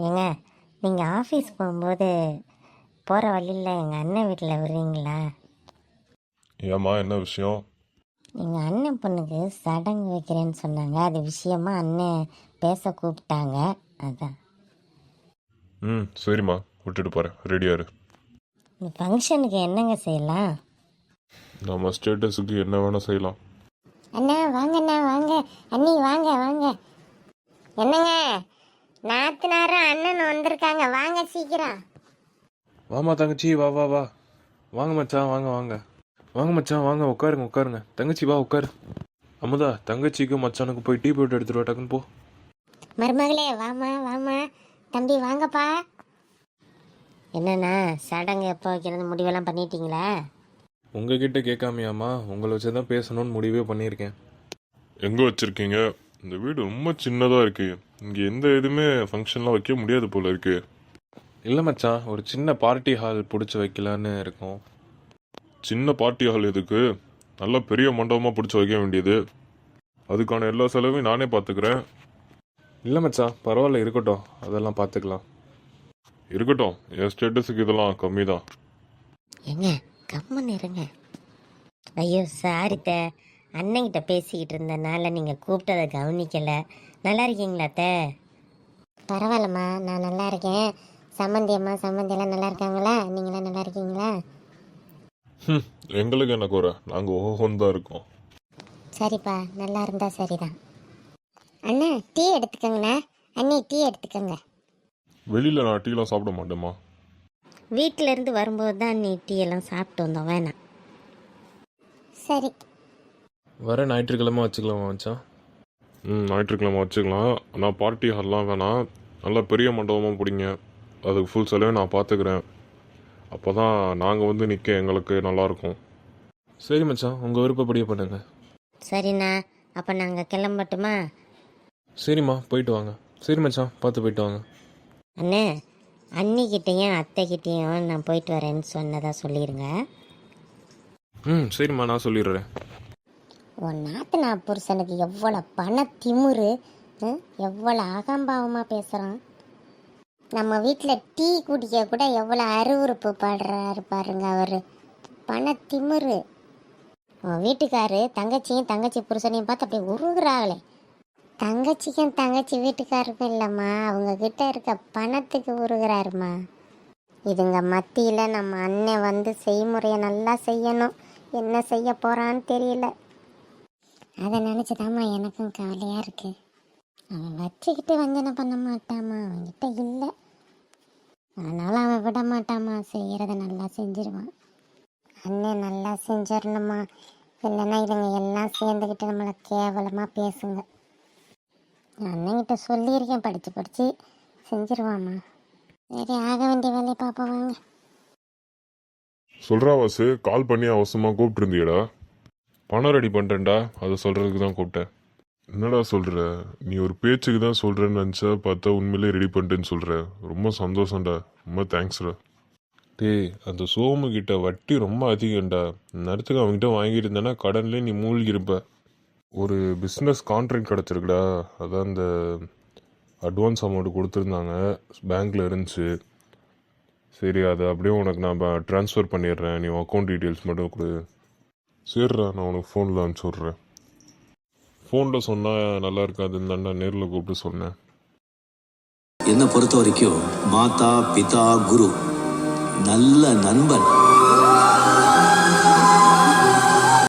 ஏங்க நீங்கள் ஆஃபீஸ் போகும்போது போகிற வழியில் எங்கள் அண்ணன் வீட்டில் வருவீங்களா? ஏம்மா என்ன விஷயம்? எங்கள் அண்ணன் பொண்ணுக்கு சடங்கு வைக்கிறேன்னு சொன்னாங்க. அது விஷயமா அண்ணன் பேச கூப்பிட்டாங்க. அதான் சரிம்மா, விட்டுட்டு போகிறேன். ரெடியாக இரு. இந்த ஃபங்க்ஷனுக்கு என்னங்க செய்யலாம்? நம்ம ஸ்டேட்டஸுக்கு என்ன வேணால் செய்யலாம். அண்ணா வாங்கண்ணா வாங்க, அண்ணி வாங்க வாங்க. என்னங்க நாத்தனாரும் அண்ணன் வந்திருக்காங்க, வாங்க சீக்கிரம். வாமா தங்கச்சி, வா வா வா. வாங்க மச்சான், வாங்க வாங்க. வாங்க மச்சான், வாங்க உட்காருங்க உட்காருங்க. தங்கச்சி வா உட்காரு. அமுதா, தங்கச்சிக்கும் மச்சானுக்கு போய் டீ போட்டு எடுத்துட்டு வா, டக்குன்னு போ. மருமகளே வாமா வாமா. தம்பி வாங்கப்பா. என்னண்ணா சடங்கு எப்போ வைக்கிறது முடிவெல்லாம் பண்ணிட்டீங்களா? உங்ககிட்ட கேட்காமையாம்மா, உங்களை வச்சு தான் பேசணும்னு முடிவே பண்ணியிருக்கேன். எங்கே வச்சுருக்கீங்க? இந்த வீடு ரொம்ப சின்னதாக இருக்குது. இங்கே எந்த இதுவுமே ஃபங்க்ஷன்லாம் வைக்க முடியாது போல இருக்கு. இல்லை மச்சான், ஒரு சின்ன பார்ட்டி ஹால் பிடிச்சி வைக்கலான்னு இருக்கோம். சின்ன பார்ட்டி ஹால் எதுக்கு? நல்லா பெரிய மண்டபமாக பிடிச்சி வைக்க வேண்டியது. அதுக்கான எல்லா செலவையும் நானே பார்த்துக்கிறேன். இல்லை மச்சான், பரவாயில்ல, இருக்கட்டும், அதெல்லாம் பார்த்துக்கலாம். இருக்கட்டும், என் ஸ்டேட்டஸுக்கு இதெல்லாம் கம்மி தான். ஏங்க கம்மன்னு இருங்க. ஐயோ சாரித்த, அண்ணங்கிட்ட பேசிக்கிட்டு இருந்தனால நீங்கள் கூப்பிட்டதை கவனிக்கலை. நல்லா இருக்கீங்களா அத்தை? பரவாயில்லம்மா, நான் நல்லா இருக்கேன். சம்மந்தியம்மா சம்மந்தியெல்லாம் நல்லா இருக்காங்களா? நீங்களாம் நல்லா இருக்கீங்களா? எங்களுக்கு என்ன குறை? நாங்கள் ஓஹோன்னு தான் இருக்கோம். சரிப்பா, நல்லா இருந்தா சரிதான். அண்ணா டீ எடுத்துக்கோங்கண்ணா. அண்ணி டீ எடுத்துக்கோங்க. வெளியில் நான் டீலாம் சாப்பிட மாட்டேம்மா. வீட்டில இருந்து வரும்போது தான் நீ டீ எல்லாம் சாப்பிட்டு வந்தோம், வேணாம். சரி. வர ஞாயிற்றுக்கிழமை வச்சுக்கலாமா மச்சான்? ஞாயிற்றுக்கிழமை வச்சுக்கலாம். ஆனால் பார்ட்டி ஹால்லாம் வேணாம். நல்லா பெரிய மண்டபமாக பிடிங்க. அதுக்கு ஃபுல் செலவே நான் பார்த்துக்கிறேன். அப்போ தான் நாங்கள் வந்து நிற்க எங்களுக்கு நல்லாயிருக்கும். சரி மச்சான், உங்கள் விருப்பப்படியே பண்ணுங்க. சரிண்ணா, அப்போ நாங்கள் கிளம்பட்டுமா? சரிம்மா, போயிட்டு வாங்க. சரி மச்சான், பார்த்து போயிட்டு வாங்க. அண்ணே, அண்ணிக்கிட்டேயும் அத்தைக்கிட்டேயும் நான் போயிட்டு வரேன்னு சொன்னதாக சொல்லிடுங்க. சரிம்மா, நான் சொல்லிடுறேன். உன் நாத்தனா புருஷனுக்கு எவ்வளோ பண திமுரு, எவ்வளோ அகம்பாவமாக பேசுகிறான். நம்ம வீட்டில் டீ குடிக்க கூட எவ்வளோ அருவருப்பு படுறாரு பாருங்க அவர். பண திமுரு. உன் வீட்டுக்காரு தங்கச்சியும் தங்கச்சி புருஷனையும் பார்த்து அப்படியே உருகுறாங்களே. தங்கச்சிக்கும் தங்கச்சி வீட்டுக்காருக்கும் இல்லைம்மா, அவங்க கிட்ட இருக்க பணத்துக்கு உருகிறாருமா. இதுங்க மத்தியில் நம்ம அண்ணன் வந்து செய்முறையை நல்லா செய்யணும். என்ன செய்ய போகிறான்னு தெரியல. அதை நினச்சிதாம்மா எனக்கும் கவலையாக இருக்குது. அவன் வச்சுக்கிட்டு வஞ்சனை பண்ண மாட்டாமா, அவன்கிட்ட இல்லை. அதனால் அவன் விட மாட்டாமா, செய்கிறத நல்லா செஞ்சிருவான். அண்ணன் நல்லா செஞ்சிடணுமா, இல்லைன்னா இதுங்க எல்லாம் சேர்ந்துக்கிட்டு நம்மளை கேவலமாக பேசுங்க. அண்ணன்கிட்ட சொல்லியிருக்கேன், படித்து செஞ்சிருவாம்மா. சரி, ஆக வேண்டிய வேலையை பார்ப்போம் வாங்க. சொல்கிறா வாசு, கால் பண்ணி அவசரமாக கூப்பிட்டுருந்தியடா. பணம் ரெடி பண்ணுறேன்டா, அதை சொல்கிறதுக்கு தான் கூப்பிட்டேன். என்னடா சொல்கிற? நீ ஒரு பேச்சுக்கு தான் சொல்கிறேன்னு நினச்சா பார்த்தா உண்மையிலே ரெடி பண்ணிட்டேன்னு சொல்கிற. ரொம்ப சந்தோஷம்டா, ரொம்ப தேங்க்ஸ்டா. டேய், அந்த சோமுக்கிட்ட வட்டி ரொம்ப அதிகம்டா. நேரத்துக்கு அவங்ககிட்ட வாங்கிட்டு இருந்தேன்னா கடன்லேயே நீ மூழ்கிருப்ப. ஒரு பிஸ்னஸ் கான்ட்ராக்ட் கிடச்சிருக்குடா. அதான் இந்த அட்வான்ஸ் அமௌண்ட் கொடுத்துருந்தாங்க, பேங்க்கில் இருந்துச்சு. சரி, அதை அப்படியே உனக்கு நான் ட்ரான்ஸ்ஃபர் பண்ணிடுறேன். நீ அக்கௌண்ட் டீட்டெயில்ஸ் மட்டும் கொடு. சரிடா, நான் உனக்கு ஃபோனில் அனுப்பிச்சி விட்றேன். ஃபோனில் சொன்னால் நல்லா இருக்காதுன்னு தாண்டா நேரில் கூப்பிட்டு சொன்னேன். என்னை பொறுத்த வரைக்கும் மாதா பிதா குரு நல்ல நண்பன்